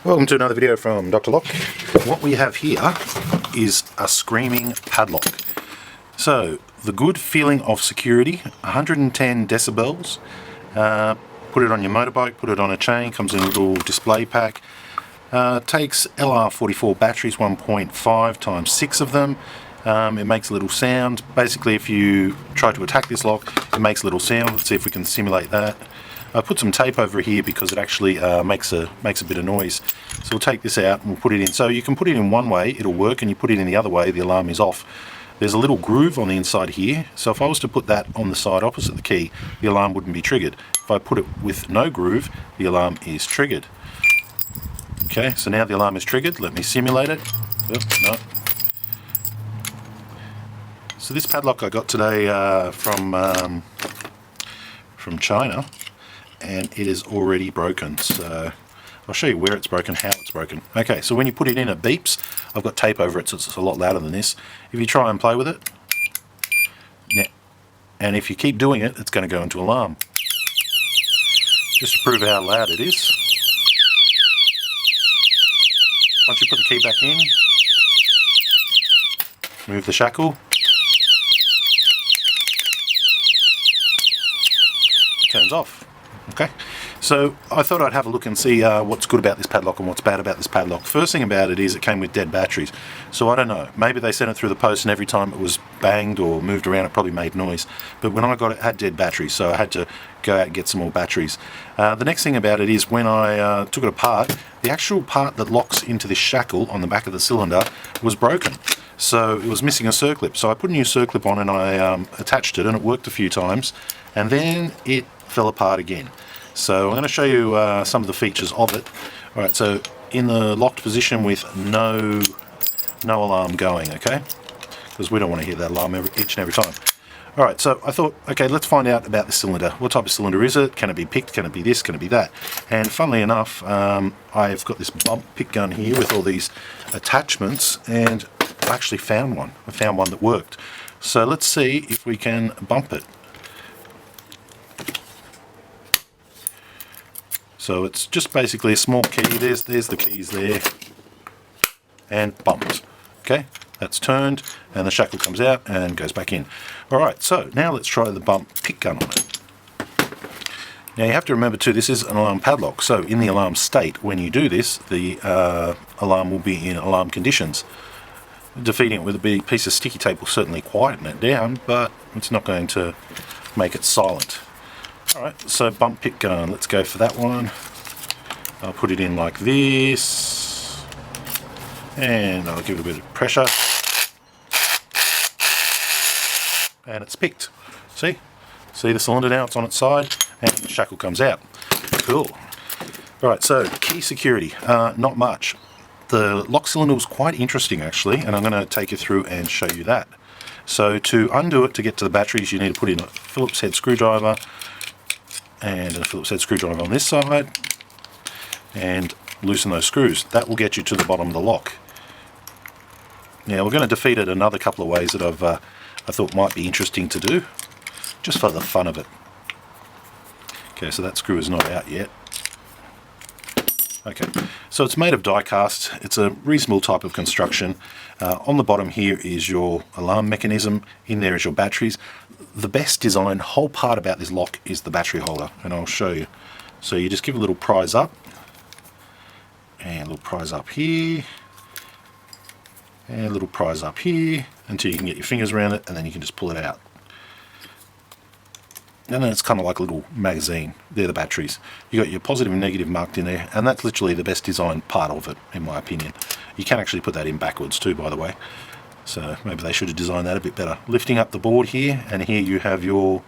Welcome to another video from Dr. Lock. What we have here is a screaming padlock. So, the good feeling of security, 110 decibels. Put it on your motorbike, put it on a chain, comes in a little display pack. Takes LR44 batteries, 1.5 times 6 of them. It makes a little sound. Basically, if you try to attack this lock, it makes a little sound. Let's see if we can simulate that. I put some tape over here because it actually makes a bit of noise. So we'll take this out and we'll put it in. So you can put it in one way, it'll work, and you put it in the other way, the alarm is off. There's a little groove on the inside here, so if I was to put that on the side opposite the key, the alarm wouldn't be triggered. If I put it with no groove, the alarm is triggered. Okay, so now the alarm is triggered. Let me simulate it. Oh, no. So this padlock I got today from China, and it is already broken. So I'll show you where it's broken, how it's broken. Okay, so when you put it in, it beeps. I've got tape over it, so it's a lot louder than this. If you try and play with it, and if you keep doing it, it's going to go into alarm. Just to prove how loud it is. Once you put the key back in, move the shackle, it turns off. Okay, so I thought I'd have a look and see what's good about this padlock and what's bad about this padlock. First thing about it is it came with dead batteries, so I don't know, maybe they sent it through the post and every time it was banged or moved around it probably made noise, but when I got it, it had dead batteries, so I had to go out and get some more batteries. The next thing about it is when I took it apart, the actual part that locks into this shackle on the back of the cylinder was broken, so it was missing a circlip. So I put a new circlip on and I attached it, and it worked a few times, and then it fell apart again. So I'm going to show you some of the features of it. Alright, so in the locked position with no alarm going, okay? Because we don't want to hear that alarm each and every time. Alright, so I thought, okay, let's find out about the cylinder. What type of cylinder is it? Can it be picked? Can it be this? Can it be that? And funnily enough, I've got this bump pick gun here with all these attachments, and I actually found one. I found one that worked. So let's see if we can bump it. So it's just basically a small key. There's the keys there, and bumped. Okay, that's turned, and the shackle comes out and goes back in. Alright, so now let's try the bump pick gun on it. Now you have to remember too, this is an alarm padlock, so in the alarm state, when you do this, the alarm will be in alarm conditions. Defeating it with a big piece of sticky tape will certainly quieten it down, but it's not going to make it silent. Alright, so bump pick gun, let's go for that one. I'll put it in like this, and I'll give it a bit of pressure, and it's picked. See the cylinder now, it's on its side, and the shackle comes out. Cool. Alright, so key security, not much. The lock cylinder was quite interesting actually, and I'm going to take you through and show you that. So to undo it, to get to the batteries, you need to put in a Phillips head screwdriver, and a Phillips head screwdriver on this side, and loosen those screws. That will get you to the bottom of the lock. Now we're going to defeat it another couple of ways that I thought might be interesting to do, just for the fun of it. Okay, so that screw is not out yet. Okay, so it's made of die cast. It's a reasonable type of construction. On the bottom here is your alarm mechanism. In there is your batteries. The best design whole part about this lock is the battery holder, and I'll show you. So you just give a little prise up, and a little prise up here, and a little prise up here, until you can get your fingers around it, and then you can just pull it out. And then it's kind of like a little magazine. They're the batteries. You got your positive and negative marked in there, and that's literally the best designed part of it, in my opinion. You can actually put that in backwards too, by the way. So maybe they should have designed that a bit better. Lifting up the board here, and here you have your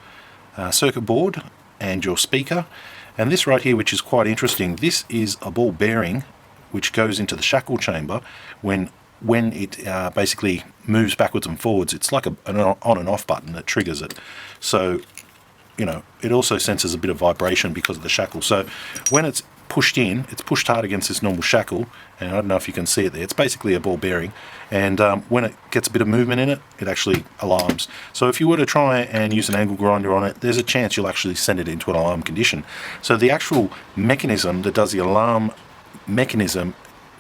circuit board and your speaker. And this right here, which is quite interesting, this is a ball bearing which goes into the shackle chamber when it basically moves backwards and forwards. It's like an on and off button that triggers it. So, you know, it also senses a bit of vibration because of the shackle. So when it's pushed in, it's pushed hard against this normal shackle, and I don't know if you can see it there, it's basically a ball bearing, and when it gets a bit of movement in it, it actually alarms. So if you were to try and use an angle grinder on it, there's a chance you'll actually send it into an alarm condition. So the actual mechanism that does the alarm mechanism,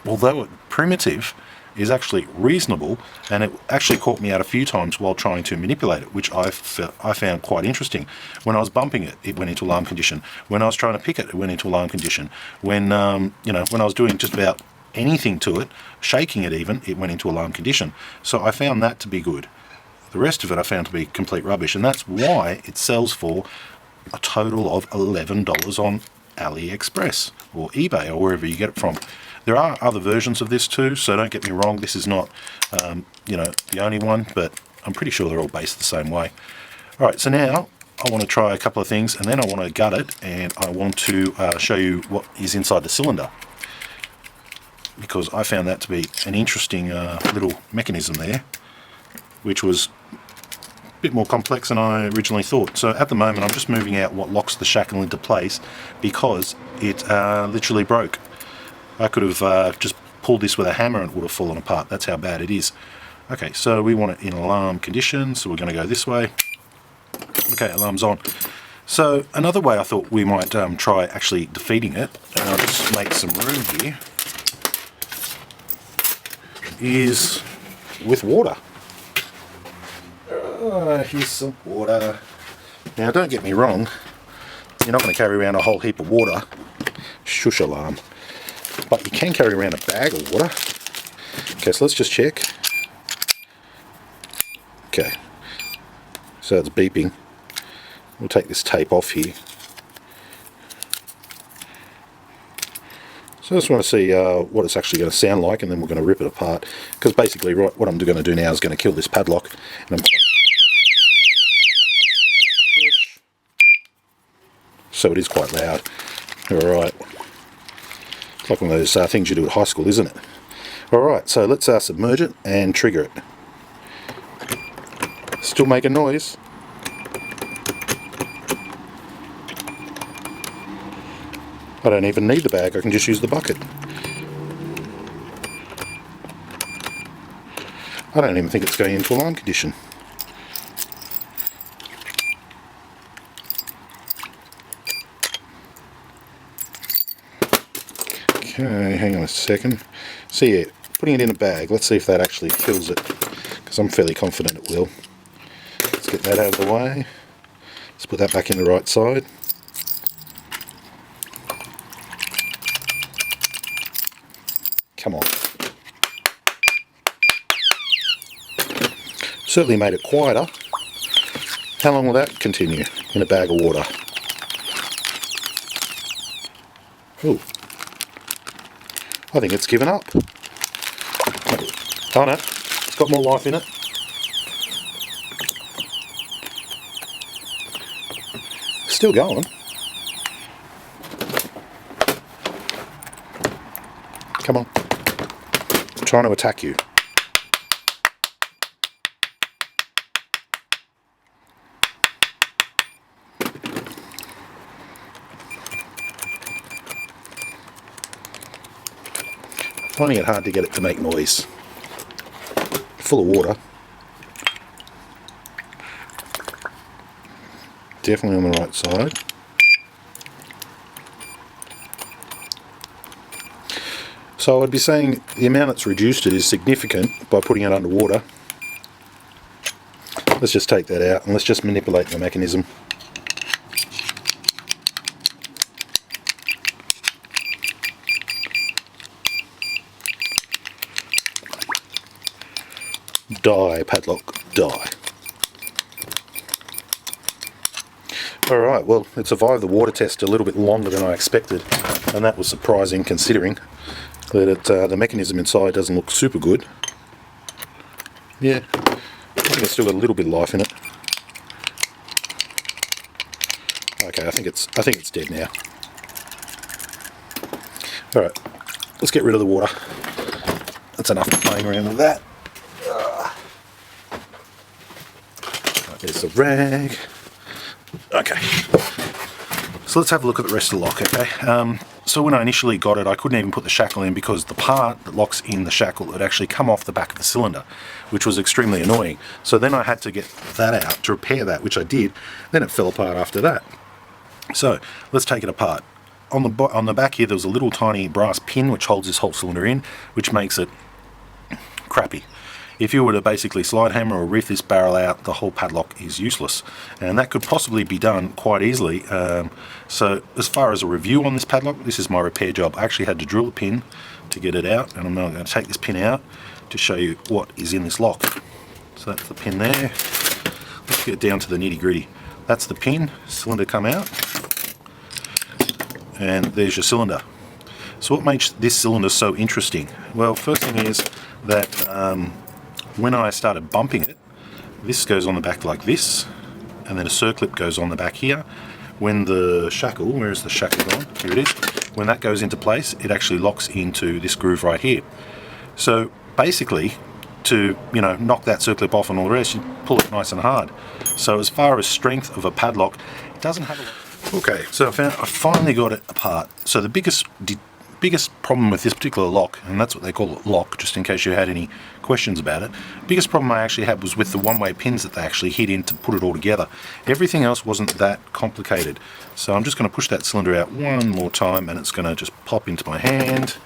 although primitive, is actually reasonable, and it actually caught me out a few times while trying to manipulate it, which I found quite interesting. When I was bumping it, it went into alarm condition. When I was trying to pick it, it went into alarm condition. When when I was doing just about anything to it, shaking it even, it went into alarm condition. So I found that to be good. The rest of it I found to be complete rubbish, and that's why it sells for a total of $11 on AliExpress or eBay or wherever you get it from. There are other versions of this too, so don't get me wrong, this is not the only one, but I'm pretty sure they're all based the same way. Alright, so now I want to try a couple of things, and then I want to gut it, and I want to show you what is inside the cylinder, because I found that to be an interesting little mechanism there, which was a bit more complex than I originally thought. So at the moment I'm just moving out what locks the shackle into place, because it literally broke. I could have just pulled this with a hammer and it would have fallen apart. That's how bad it is. Okay, so we want it in alarm condition, so we're going to go this way. Okay, alarm's on. So another way I thought we might try actually defeating it, and I'll just make some room here, is with water. Here's some water. Now don't get me wrong, you're not going to carry around a whole heap of water. Shush alarm. But you can carry around a bag of water. Okay, so let's just check. Okay, so it's beeping. We'll take this tape off here. So I just want to see what it's actually going to sound like, and then we're going to rip it apart. Because basically what I'm going to do now is going to kill this padlock. And so it is quite loud. Alright. It's like one of those things you do at high school, isn't it? Alright, so let's submerge it and trigger it. Still making noise. I don't even need the bag, I can just use the bucket. I don't even think it's going into alarm condition. Okay, hang on a second. So yeah, putting it in a bag, let's see if that actually kills it, because I'm fairly confident it will. Let's get that out of the way. Let's put that back in the right side. Come on. Certainly made it quieter. How long will that continue in a bag of water? Ooh. I think it's given up. Oh no, it's got more life in it. Still going. Come on. I'm trying to attack you. Finding it hard to get it to make noise. Full of water. Definitely on the right side. So I'd be saying the amount it's reduced it is significant by putting it underwater. Let's just take that out and let's just manipulate the mechanism. Die, padlock, die. Alright, well, it survived the water test a little bit longer than I expected, and that was surprising considering that the mechanism inside doesn't look super good. Yeah, I think it's still got a little bit of life in it. Okay, I think it's dead now. Alright, let's get rid of the water. That's enough playing around with that. There's the rag. Okay, so let's have a look at the rest of the lock, okay? So when I initially got it, I couldn't even put the shackle in because the part that locks in the shackle had actually come off the back of the cylinder, which was extremely annoying. So then I had to get that out to repair that, which I did. Then it fell apart after that. So let's take it apart. on the back here there was a little tiny brass pin which holds this whole cylinder in, which makes it crappy. If you were to basically slide hammer or reef this barrel out, the whole padlock is useless, and that could possibly be done quite easily. So as far as a review on this padlock, this is my repair job. I actually had to drill the pin to get it out, and I'm now going to take this pin out to show you what is in this lock. So that's the pin there. Let's get down to the nitty gritty. That's the pin, cylinder come out, and there's your cylinder. So what makes this cylinder so interesting? Well, first thing is that when I started bumping it, this goes on the back like this, and then a circlip goes on the back here. When the shackle, where is the shackle gone? Here it is. When that goes into place, it actually locks into this groove right here. So basically, to knock that circlip off and all the rest, you pull it nice and hard. So as far as strength of a padlock, it doesn't have a lot. Okay, so I finally got it apart. So the biggest problem with this particular lock, and that's what they call it, lock, just in case you had any questions about it, biggest problem I actually had was with the one-way pins that they actually hit in to put it all together. Everything else wasn't that complicated. So I'm just going to push that cylinder out one more time, and it's going to just pop into my hand.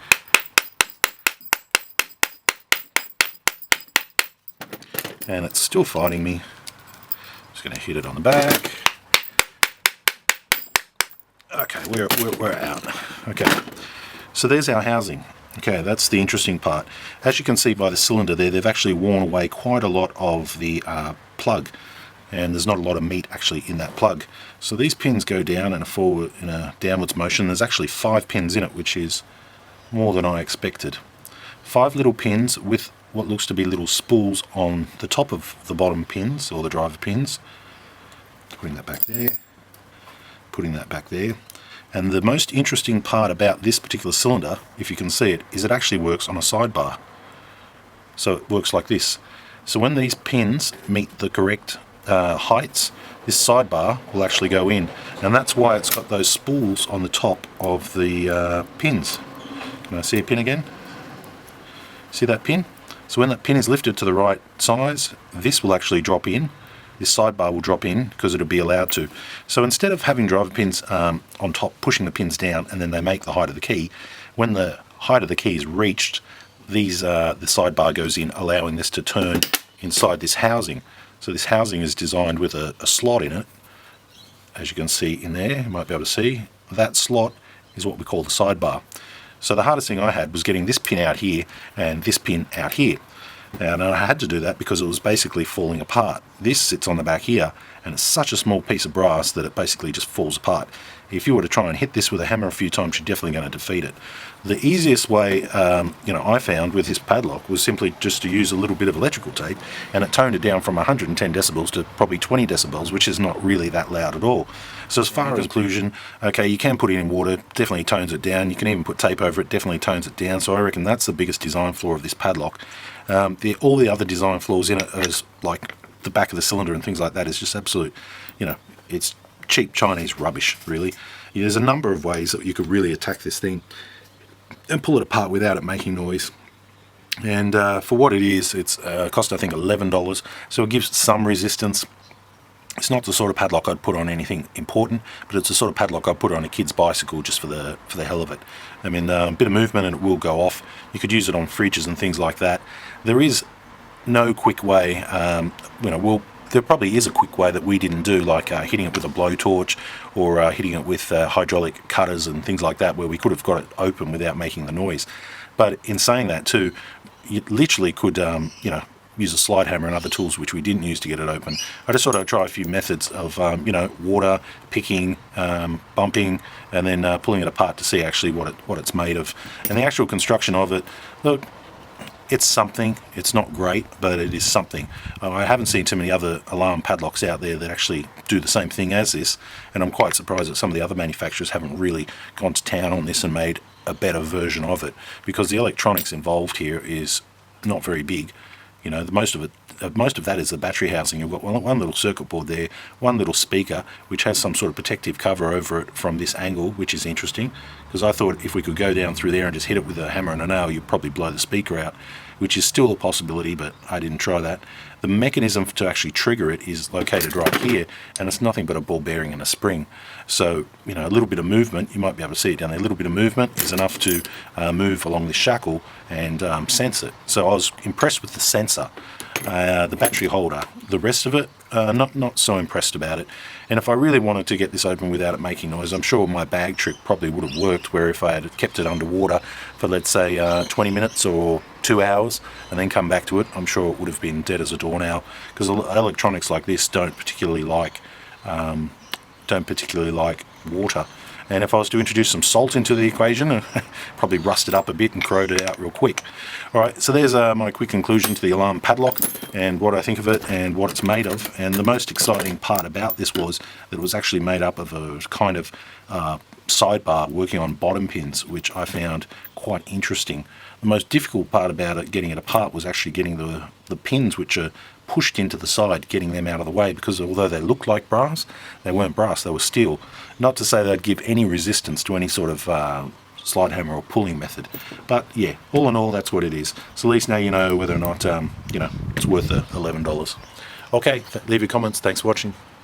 And it's still fighting me. Just going to hit it on the back. Okay, we're out. Okay, so there's our housing. Okay, that's the interesting part. As you can see by the cylinder there, they've actually worn away quite a lot of the plug, and there's not a lot of meat actually in that plug. So these pins go down in a downwards motion. There's actually 5 pins in it, which is more than I expected. 5 little pins with what looks to be little spools on the top of the bottom pins, or the driver pins. Putting that back there. Putting that back there. And the most interesting part about this particular cylinder, if you can see it, is it actually works on a sidebar. So it works like this. So when these pins meet the correct heights, this sidebar will actually go in, and that's why it's got those spools on the top of the pins. Can I see a pin again? See that pin? So when that pin is lifted to the right size, this will actually drop in. This sidebar will drop in because it'll be allowed to. So instead of having driver pins on top pushing the pins down and then they make the height of the key, when the height of the key is reached, the sidebar goes in, allowing this to turn inside this housing. So this housing is designed with a slot in it. As you can see in there, you might be able to see, that slot is what we call the sidebar. So the hardest thing I had was getting this pin out here and this pin out here. And I had to do that because it was basically falling apart. This sits on the back here, and it's such a small piece of brass that it basically just falls apart. If you were to try and hit this with a hammer a few times, you're definitely going to defeat it. The easiest way, I found with this padlock was simply just to use a little bit of electrical tape, and it toned it down from 110 decibels to probably 20 decibels, which is not really that loud at all. So as far as occlusion, okay, you can put it in water, definitely tones it down. You can even put tape over it, definitely tones it down. So I reckon that's the biggest design flaw of this padlock. All the other design flaws in it, is like the back of the cylinder and things like that, is just absolute, it's cheap Chinese rubbish, really. There's a number of ways that you could really attack this thing and pull it apart without it making noise. And for what it is, it's cost I think $11, so it gives some resistance. It's not the sort of padlock I'd put on anything important, but it's the sort of padlock I'd put on a kid's bicycle just for the hell of it. I mean, a bit of movement and it will go off. You could use it on fridges and things like that. There is no quick way. There probably is a quick way that we didn't do, like hitting it with a blowtorch or hitting it with hydraulic cutters and things like that, where we could have got it open without making the noise. But in saying that too, you literally could, use a slide hammer and other tools which we didn't use to get it open. I just thought I'd try a few methods of, water, picking, bumping, and then pulling it apart to see actually what it's made of. And the actual construction of it, look, it's something. It's not great, but it is something. I haven't seen too many other alarm padlocks out there that actually do the same thing as this, and I'm quite surprised that some of the other manufacturers haven't really gone to town on this and made a better version of it, because the electronics involved here is not very big. Most of it most of that is the battery housing. You've got one little circuit board there, one little speaker, which has some sort of protective cover over it from this angle, which is interesting, because I thought if we could go down through there and just hit it with a hammer and a nail, you'd probably blow the speaker out, which is still a possibility, but I didn't try that. The mechanism to actually trigger it is located right here, and it's nothing but a ball bearing and a spring. So, you know, a little bit of movement, you might be able to see it down there, a little bit of movement is enough to move along this shackle and sense it. So I was impressed with the sensor, the battery holder. The rest of it, not so impressed about it. And if I really wanted to get this open without it making noise, I'm sure my bag trick probably would have worked, where if I had kept it underwater for, let's say, 20 minutes or 2 hours and then come back to it, I'm sure it would have been dead as a doornail, because electronics like this don't particularly like water. And if I was to introduce some salt into the equation, probably rust it up a bit and corrode it out real quick. Alright, so there's my quick conclusion to the alarm padlock and what I think of it and what it's made of. And the most exciting part about this was that it was actually made up of a kind of sidebar working on bottom pins, which I found quite interesting. The most difficult part about it, getting it apart, was actually getting the pins which are pushed into the side, getting them out of the way, because although they looked like brass, they weren't brass, they were steel. Not to say they'd give any resistance to any sort of slide hammer or pulling method, but yeah, all in all, that's what it is. So at least now you know whether or not you know, it's worth the $11. Okay, leave your comments. Thanks for watching.